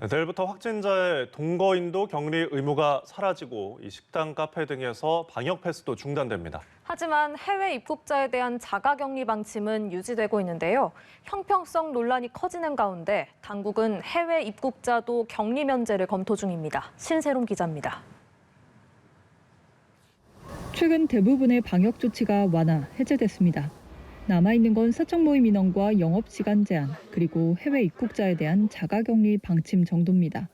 네, 내일부터 확진자의 동거인도 격리 의무가 사라지고 이 식당, 카페 등에서 방역 패스도 중단됩니다. 하지만 해외 입국자에 대한 자가격리 방침은 유지되고 있는데요. 형평성 논란이 커지는 가운데 당국은 해외 입국자도 격리 면제를 검토 중입니다. 신세롬 기자입니다. 최근 대부분의 방역 조치가 완화, 해제됐습니다. 남아있는 건 사적 모임 인원과 영업시간 제한, 그리고 해외 입국자에 대한 자가격리 방침 정도입니다.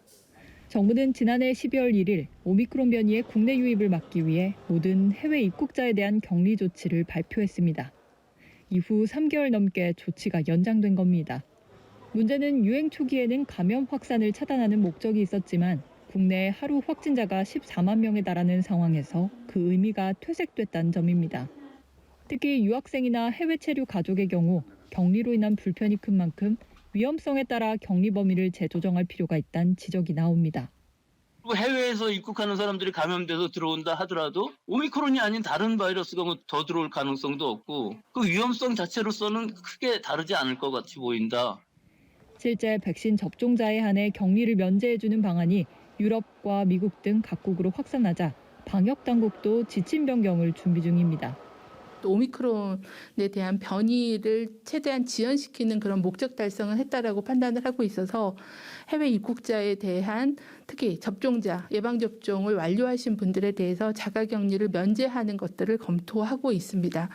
정부는 지난해 12월 1일 오미크론 변이의 국내 유입을 막기 위해 모든 해외 입국자에 대한 격리 조치를 발표했습니다. 이후 3개월 넘게 조치가 연장된 겁니다. 문제는 유행 초기에는 감염 확산을 차단하는 목적이 있었지만 국내 하루 확진자가 14만 명에 달하는 상황에서 그 의미가 퇴색됐다는 점입니다. 특히 유학생이나 해외 체류 가족의 경우 격리로 인한 불편이 큰 만큼 위험성에 따라 격리 범위를 재조정할 필요가 있다는 지적이 나옵니다. 해외에서 입국하는 사람들이 감염돼서 들어온다 하더라도 오미크론이 아닌 다른 바이러스가 더 들어올 가능성도 없고 그 위험성 자체로서는 크게 다르지 않을 것 같이 보인다. 실제 백신 접종자에 한해 격리를 면제해주는 방안이 유럽과 미국 등 각국으로 확산하자 방역 당국도 지침 변경을 준비 중입니다. 오미크론에 대한 변이를 최대한 지연시키는 그런 목적 달성을 했다라고 판단을 하고 있어서 해외 입국자에 대한 특히 접종자, 예방접종을 완료하신 분들에 대해서 자가격리를 면제하는 것들을 검토하고 있습니다.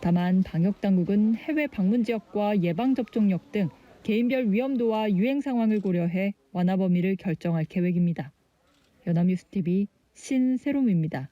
다만 방역 당국은 해외 방문 지역과 예방접종력 등 개인별 위험도와 유행 상황을 고려해 완화 범위를 결정할 계획입니다. 연합뉴스TV 신세롬입니다.